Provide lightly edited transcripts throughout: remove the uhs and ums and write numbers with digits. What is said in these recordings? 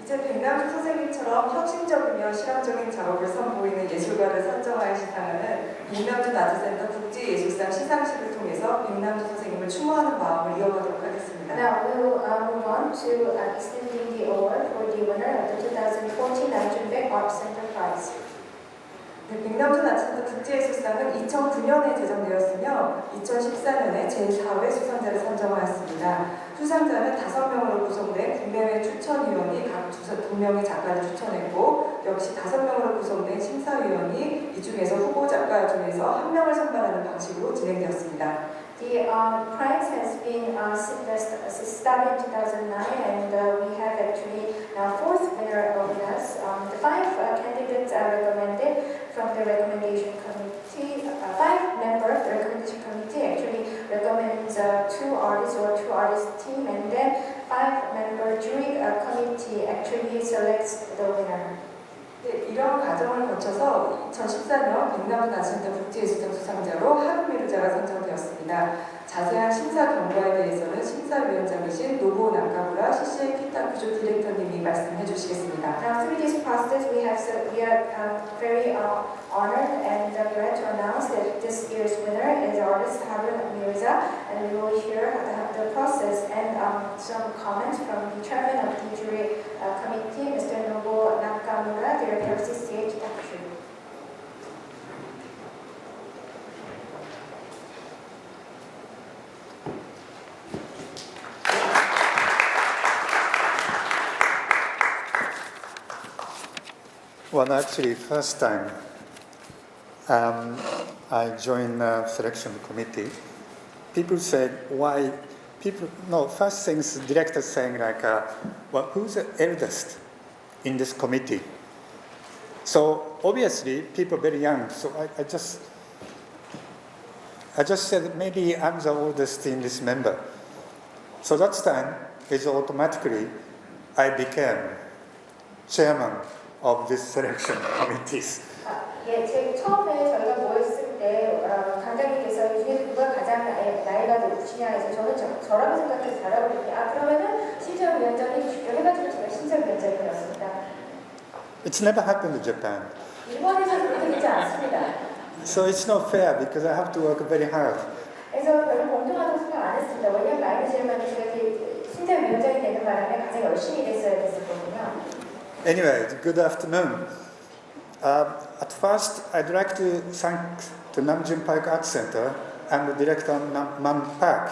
이제 백남준 선생님처럼 혁신적이며 실험적인 작업을 선보이는 예술가를 선정할 시상은 백남준아트센터 국제예술상 시상식을 통해서 백남준 선생님을 추모하는 마음을 이어가도록 하겠습니다. Now we will move on to extending the award for the winner of the 2014 남준 Art Center Prize. 네, 백남준아트센터 국제예술상은 2009년에 제정되었으며 2014년에 제4회 수상자를 선정하였습니다. 수상자는 5명으로 구성된 국내외 추천위원이 각 2명의 작가를 추천했고 역시 5명으로 구성된 심사위원이 이 중에서 후보 작가 중에서 1명을 선발하는 방식으로 진행되었습니다. The prize has been started in 2009 and we have actually now 4th winner with us. The 5 candidates are recommended from the recommendation committee. 5 members of the recommendation committee actually recommends 2 artists or 2 artist team, and then 5-member jury committee actually selects the winner. 네, 이런 과정을 거쳐서 2014년 백남준아트센터 국제예술상 수상자로 하룬 미르자가 선정되었습니다. 자세한 심사 경과에 대해서는 심사위원장이신 노부오 나카무라 CCA 키타쿠조 디렉터님이 말씀해 주시겠습니다. Now through this process we are very honored and glad to announce that this year's winner is artist Haroon Mirza, and we will hear the process and some comments from the chairman of the jury committee, Mr. Nobuo Nakamura, director of CCA Kitakushu. Well, actually, first time I joined the selection committee, people said, why? First things, director saying like, well, who's the eldest in this committee? So obviously, people very young, so I just said, maybe I'm the oldest in this member. So that time, is automatically, I became chairman of this selection committees. 제 처음에 저희가 모였을 때 강장님께서 이 중에 누가 가장 나이가 높으시냐 해서 저는 저라고 생각해서 잘하고 있는데 그러면은 심사위원장이 주시죠 해가지고 제가 심사위원장이 되었습니다. It's never happened in Japan. 일본에서 그렇게 되지 않습니다. So it's not fair because I have to work very hard. 그래서 별로 공정하다고 생각 안 했습니다. 왜냐하면 나이가 제일 많은 제가 심사위원장이 되는 바람에 가장 열심히 됐어야 됐었거든요. Anyway, good afternoon. At first, I'd like to thank the Namjoon Park Art Center and the director Man Park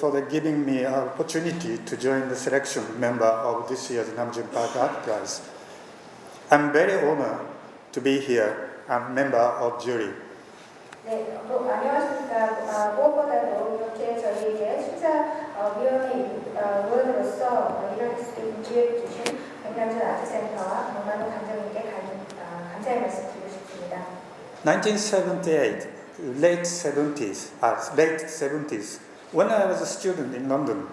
for giving me an opportunity to join the selection member of this year's Namjoon Park Art Prize. I'm very honored to be here and member of jury. 네, 안녕하십니까. 무엇보다도 이렇게 저희에게 심사위원회 의원으로서 일할 수 있는 기회를 주신 백남준 아트센터와 정말로 감정있게 감사의 말씀 드리고 싶습니다. 1978, late 70s, when I was a student in London,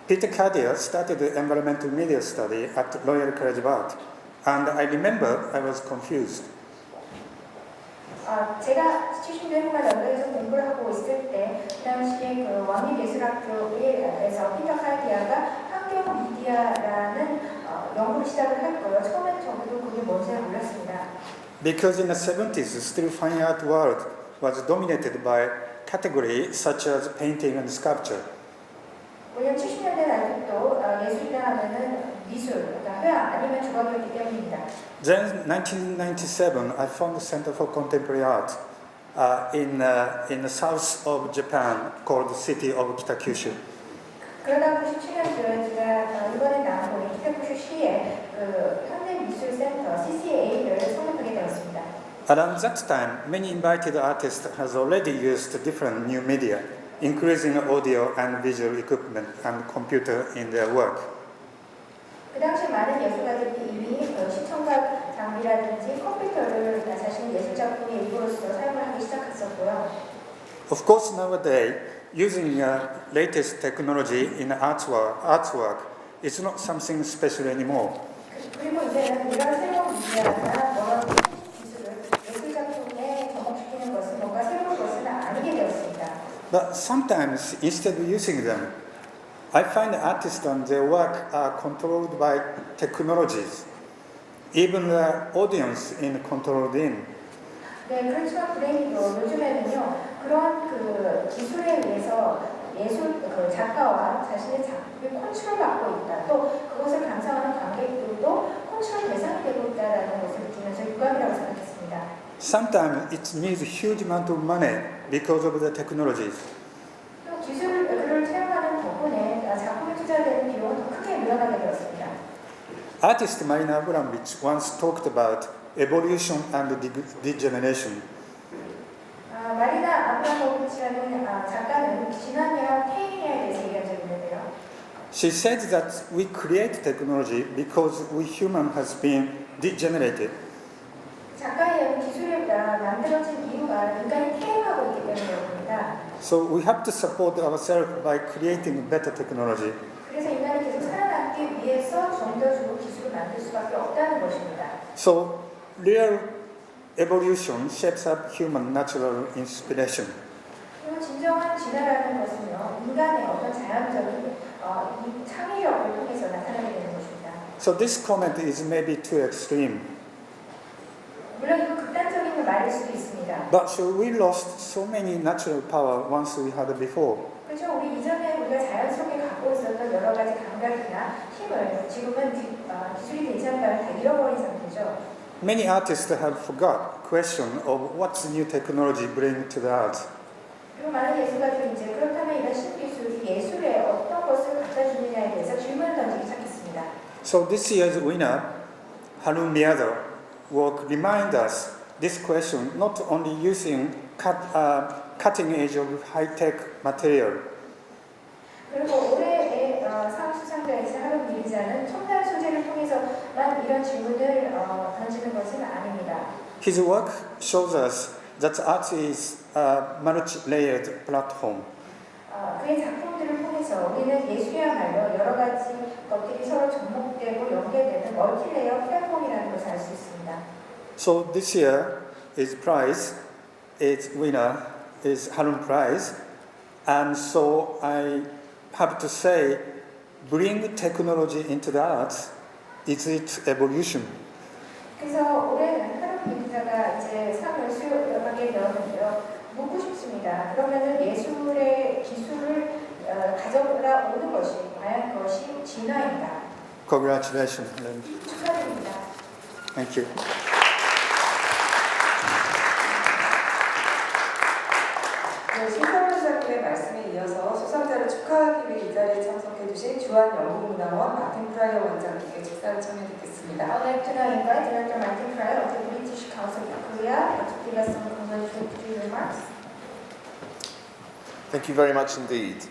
Peter Cardier started the environmental media study at Royal College of Art, and I remember I was confused. 제가 70년대 런던에서 공부를 하고 있을 때 그 당시에 그 왕립예술학교에서 피터 카디아가 환경 미디어라는 연구를 시작을 했고요. 처음에는 저도 그게 뭔지 잘 몰랐습니다. Because in the 70s, still fine art world was dominated by categories such as painting and sculpture. 왜냐면 70년대 아직도 예술이라 하면은 미술, 그러니까 회화 아니면 조각이었기 때문입니다. Then, 1997, I founded the Center for Contemporary Art in the south of Japan, called the city of Kitakyushu. 그러다 97년도에 제가 일본에 나온 키타쿠슈시의 그 현대미술센터 CCA를創立하게 되었습니다. Around that time, many invited artists has already used different new media, including audio and visual equipment and computer in their work. 그 당시 많은 예술가들이 이미 시청각 장비라든지 컴퓨터를 자신의 예술 작품의 일부로서 사용을 하기 시작했었고요. Of course, nowadays, using latest technology in artwork is not something special anymore. 그리고 이제는 이런 새로운 미디어나 여러 기술을 예술 작품에 접목시키는 것은 뭔가 새로운 것은 아니게 되었습니다. But sometimes, instead of using them, I find artists and their work are controlled by technologies. Even the audience is controlled in. 네, 그렇지만 불행히도 요즘에는요, 그런 그 기술에 의해서 예술 그 작가와 자신의 작품이 컨트롤받고 있다. 또 그것을 감상하는 관객들도 컨트롤 대상이 되고 있다라는 것을 느끼면서 유감이라고 생각했습니다. Sometimes it needs a huge amount of money because of the technologies. 또 기술을 사용하는 덕분에 작품에 투자되는 비용은 더 크게 늘어나게 되었습니다. Artist Marina Abramovich once talked about evolution and degeneration. 마리나 아브라모비치라는 작가는 진화냐 퇴행에 대해서 얘기한 적이 있는데요. She said that we create technology because we human has been degenerated. 작가의 기술이 만들어진 이유가 인간이 퇴행하고 있기 때문이었습니다. So we have to support ourselves by creating better technology. 그래서 인간이 계속 살아남기 위해서 좀 더 좋은 기술을 만들 수밖에 없다는 것입니다. So real evolution shapes up human natural inspiration. 그리고 진정한 진화라는 것은요, 인간의 어떤 자연적인 이 창의력을 통해서 나타나게 되는 것입니다. So this comment is maybe too extreme. 물론 이거 극단적인 말일 수도 있습니다. But so we lost so many natural power once we had before. 그렇죠. 우리 이전에 우리가 자연스럽게 갖고 있었던 여러 가지 감각이나 힘을 지금은 기술이 되지 않다면 다 잃어버린 상태죠. Many artists have forgot question of what new technology bring to the art. 그리고 많은 예술가들이 이제 그렇다면 이런 신기술이 예술에 어떤 것을 갖다 주느냐에 대해서 질문을 던지기 시작했습니다. So this year's winner, Haroon Mirza, will remind us this question not only using cutting edge of high-tech material. 그리고 올해의 상 수상자이신 하룬 미르자는 첨단 소재를 통해서만 이런 질문을 던지는 것은 아닙니다. His work shows us that art is a multi-layered platform. 그의 작품들을 통해서 우리는 예술이야말로 여러 가지 것들이 서로 접목되고 연계되는 멀티레이어 플랫폼이라는 것을 알 수 있습니다. So this year, its prize, its winner is Haroon Prize, and so I have to say, bring technology into the arts is its evolution. 그래서 올해는 하룬 미르자가 이제 상을 수여하게 되었는데요. 묻고 싶습니다. 그러면은 예술의 기술을 가져다 오는 것이 과연 그것이 진화인가? Congratulations. 축하드립니다. Thank you. 네, 신사원장님의 말씀에 이어서 수상자를 축하하기 위해 이 자리에 참석해주신 주한 영국문화원 마틴 프라이어 원장님께 축사를 청해 듣겠습니다. I'd like to now invite Director Martin Fryer of the British Council of Korea to give us some congratulatory remarks. Thank you very much indeed.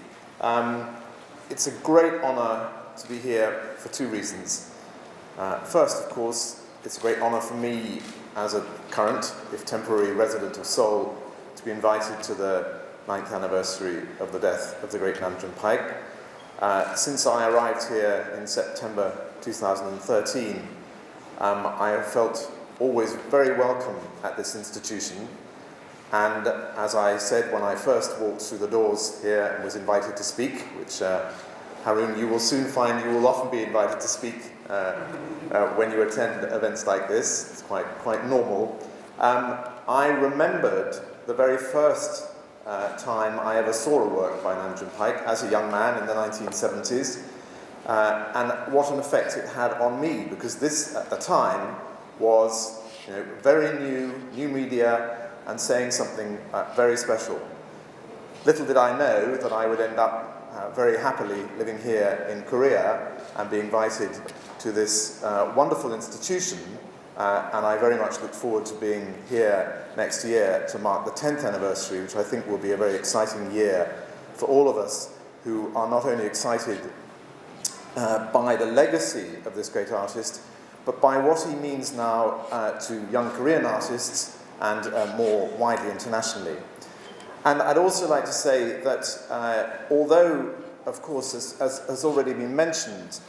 It's a great honour to be here for two reasons. First, of course, it's a great honour for me as a current, if temporary, resident of Seoul to be invited to the 9th anniversary of the death of the great Namjoon Paik. Since I arrived here in September 2013, I have felt always very welcome at this institution. And as I said when I first walked through the doors here and was invited to speak, which Haroon, you will soon find you will often be invited to speak when you attend events like this. It's quite normal. I remembered the very first time I ever saw a work by Namjoon Paik as a young man in the 1970s, and what an effect it had on me, because this at the time was very new media, and saying something very special. Little did I know that I would end up very happily living here in Korea and be invited to this wonderful institution, and I very much look forward to being here next year to mark the 10th anniversary, which I think will be a very exciting year for all of us who are not only excited by the legacy of this great artist, but by what he means now to young Korean artists and more widely internationally. And I'd also like to say that although, of course, as has already been mentioned,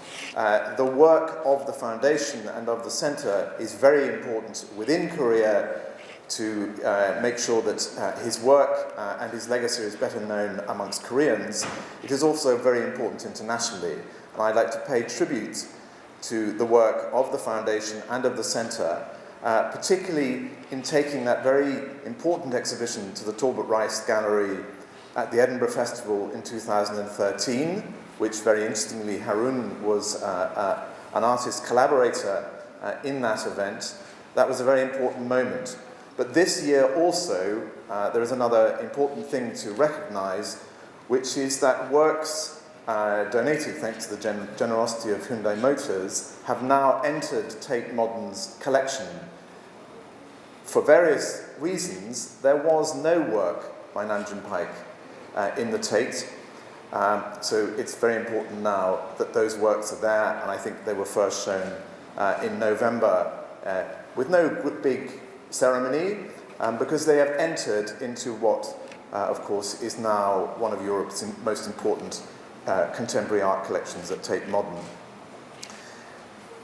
the work of the foundation and of the center is very important within Korea, to make sure that his work and his legacy is better known amongst Koreans, it is also very important internationally. And I'd like to pay tribute to the work of the foundation and of the centre, particularly in taking that very important exhibition to the Talbot Rice Gallery at the Edinburgh Festival in 2013, which very interestingly Haroon was an artist collaborator in that event. That was a very important moment. But this year also, there is another important thing to recognise, which is that works donated, thanks to the generosity of Hyundai Motors, have now entered Tate Modern's collection. For various reasons, there was no work by Namjoon Paik in the Tate, so it's very important now that those works are there, and I think they were first shown in November with no big ceremony, because they have entered into what, of course, is now one of Europe's most important contemporary art collections at Tate Modern.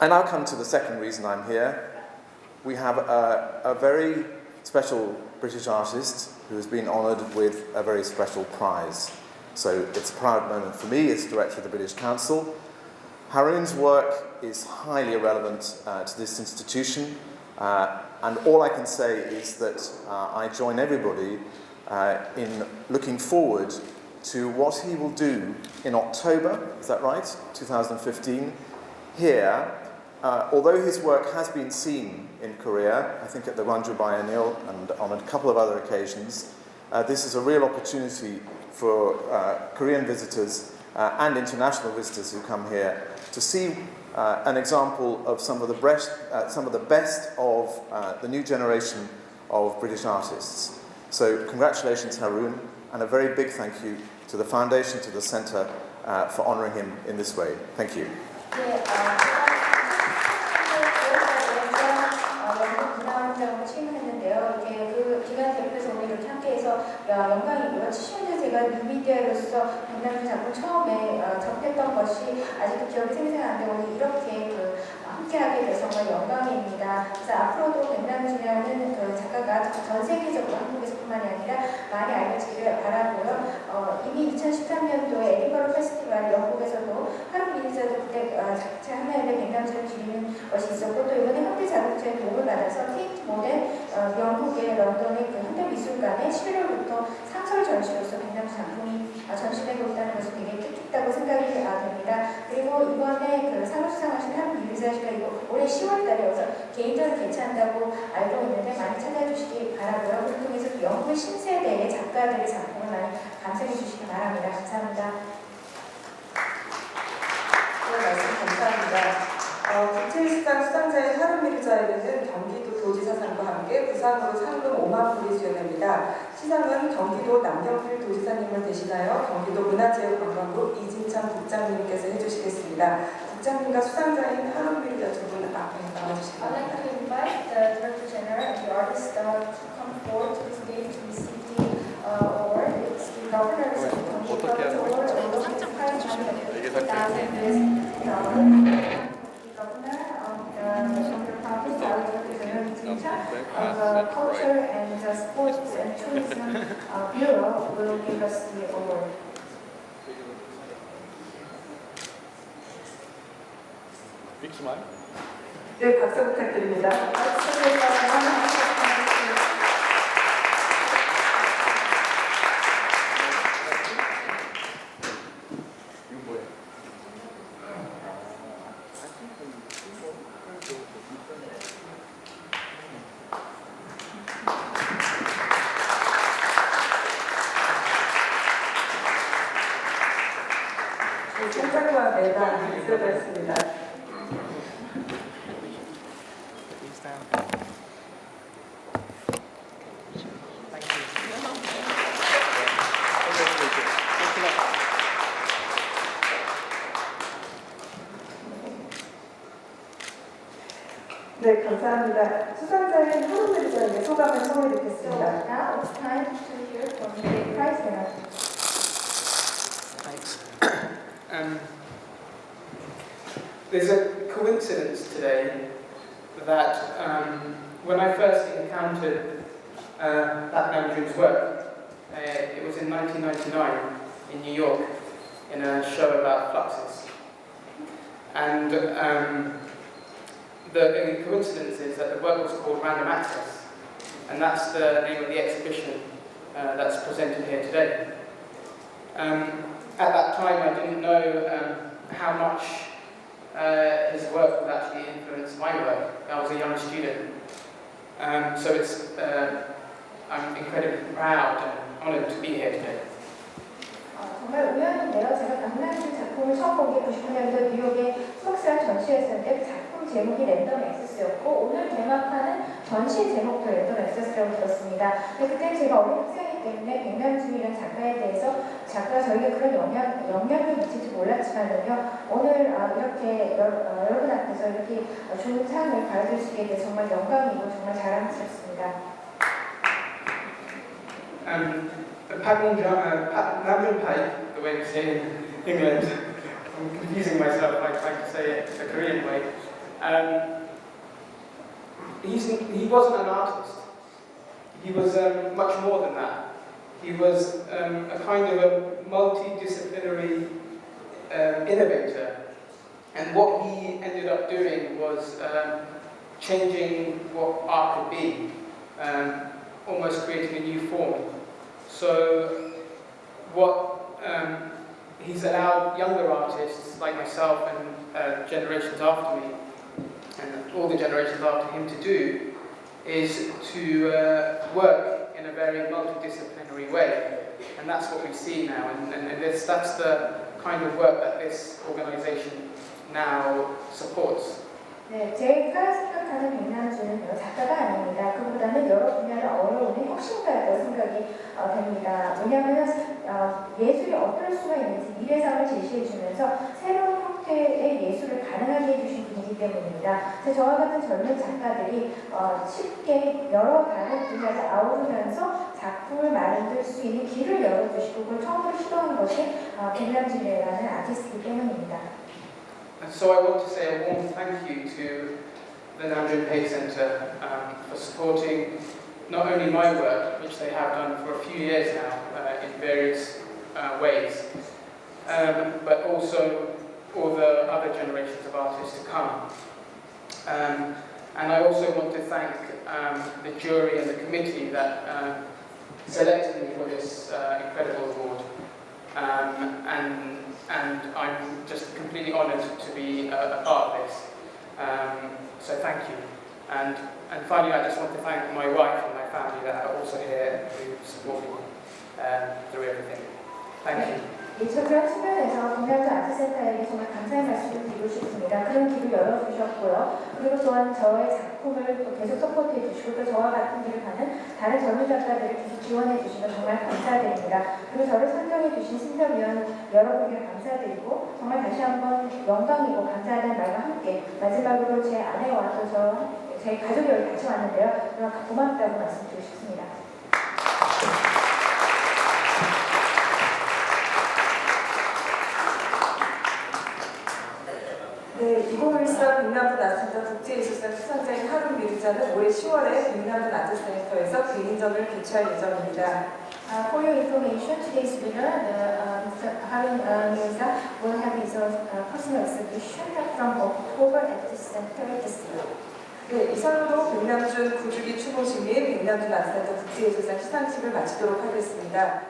And I'll come to the second reason I'm here. We have a very special British artist who has been honoured with a very special prize. So it's a proud moment for me as Director of the British Council. Haroon's work is highly relevant to this institution, and all I can say is that I join everybody in looking forward to what he will do in October, is that right, 2015, here. Although his work has been seen in Korea, I think at the Gwangju Biennial and on a couple of other occasions, this is a real opportunity for Korean visitors and international visitors who come here to see an example of some of the best of the new generation of British artists. So congratulations, Haroon, and a very big thank you to the Foundation, to the Centre, for honouring him in this way. Thank you. 영광이고요. 70년 제가 뉴미디어로서 백남준 작품 처음에 접했던 것이 아직도 기억이 생생한데 오늘 이렇게 함께하게 돼서 정말 영광입니다. 그래서 앞으로도 백남준이라는 작가가 전 세계적으로 한국에서뿐만이 아니라 많이 알려지기를 바라고요. 이미 2013년도에 에디버러 페스티벌 영국에서도 하룬 미르자도 그때 참여했는데 백남준을 기리는 것이 있었고, 또 이번에 현대자동차의 도움을 받아서 테이트 모델 영국의 런던의 그 현대미술관에 11월부터 상설 전시로서 백남준 작품이 전시되고 있다는 것은 되게 뜻깊다고 생각이 됩니다. 그리고 이번에 그 상을 수상하신 하룬 미르자 씨가 올해 10월달에 여기서 개인전을 개최한다고 알고 있는데 많이 찾아주시기 바라고요. 그를 통해서 영국의 신세대의 작가들의 작품을 많이 감상해 주시기 바랍니다. 감사합니다. 네, 말씀 감사합니다. 국제예술상 수상자인 하룬 미르자에게는 경기도 도지사상과 함께 부상으로 상금 5만 불이 수여됩니다. 시상은 경기도 남경필 도지사님을 대신하여 경기도 문화체육관광부 이진창 국장님께서 해주시겠습니다. 국장님과 수상자인 하룬 미르자 두 분 앞에 나와주시기 바랍니다. I'd like to invite the Director General and the artist to come forward to the stage to receive the award. It's the Governor's Award, located prize money of $50,000. Of the Culture and Sports and Tourism Bureau will give us the award. 네, 박수 부탁드립니다. 생각과 매달 들어갔습니다. 네, 감사합니다. 수상자인 하룬 미르자에게 소감을 청해 듣겠습니다. Now it's time to hear from the prize winner. There's a coincidence today that when I first encountered Beknamjun's work. It was in 1999 in New York in a show about fluxes. And the coincidence is that the work was called Random Access, and that's the name of the exhibition that's presented here today. At that time, I didn't know how much his work would actually influence my work. I was a young student. So I'm incredibly proud and honoured to be here today. 정말 우연인데요. 제가 백남준 작품을 처음 본 게 99년도 뉴욕의 수목스란 전시였었는데 그 작품 제목이 랜덤 액세스였고 오늘 개막하는 전시 제목도 랜덤 액세스라고 들었습니다. 근데 그때 제가 어린 학생이기 때문에 백남준이라는 작가에 대해서 작가가 저에게 그런 영향을 미칠지 몰랐지만요. 오늘 이렇게 여러분 앞에서 이렇게 좋은 상을 받을 수 있게 돼서 정말 영광이고 정말 자랑스럽습니다. Namjoon Paik, the way we say in England, I'm confusing myself by trying to say it the Korean way. He wasn't an artist. He was much more than that. He was a kind of a multidisciplinary innovator. And what he ended up doing was changing what art could be, almost creating a new form. So what he's allowed younger artists like myself and generations after me, and all the generations after him to do, is to work in a very multidisciplinary way. And that's what we see now, and that's the kind of work that this organisation now supports. 네, 제가 생각하는 백남준은요, 작가가 아닙니다. 그보다는 여러 분야를 어우르는 혁신가라고 생각이 됩니다. 왜냐하면 예술이 어떨 수가 있는지 미래상을 제시해주면서 새로운 형태의 예술을 가능하게 해주신 분이기 때문입니다. 저와 같은 젊은 작가들이 쉽게 여러 다른 분야를 아우르면서 작품을 만들 수 있는 길을 열어주시고 그걸 처음으로 시도한 것이 백남준이라는 아티스트이기 때문입니다. And so I want to say a warm thank you to the Namjoon Paik Center for supporting not only my work, which they have done for a few years now in various ways, but also all the other generations of artists to come. And I also want to thank the jury and the committee that selected me for this incredible award. And I'm just completely honoured to be a part of this. So thank you. And finally, I just want to thank my wife and my family that are also here who support me through everything. Thank you. 그런 측면에서 백남준 아트센터에게 정말 감사의 말씀을 드리고 싶습니다. 그런 길을 열어주셨고요. 그리고 또한 저의 작품을 또 계속 서포트해 주시고 또 저와 같은 길을 가는 다른 젊은 작가들을 계속 지원해 주시면 정말 감사드립니다. 그리고 저를 선정해 주신 심사위원 여러분께 감사드리고 정말 다시 한번 영광이고 감사하다는 말과 함께 마지막으로 제 아내와 또 제 가족이 여기 같이 왔는데요. 정말 고맙다고 말씀드리고 싶습니다. 네, 2013 백남준 아트센터 국제예술상 수상자인 하룬 미르자는 올해 10월에 백남준 아트센터에서 개인전을 개최할 예정입니다. For your information, today's winner, Haroon Mirza, will have his personal exhibition from October at the center this year. 네, 이상으로 백남준 9주기 추모식 및 백남준 아트센터 국제예술상 시상식을 마치도록 하겠습니다.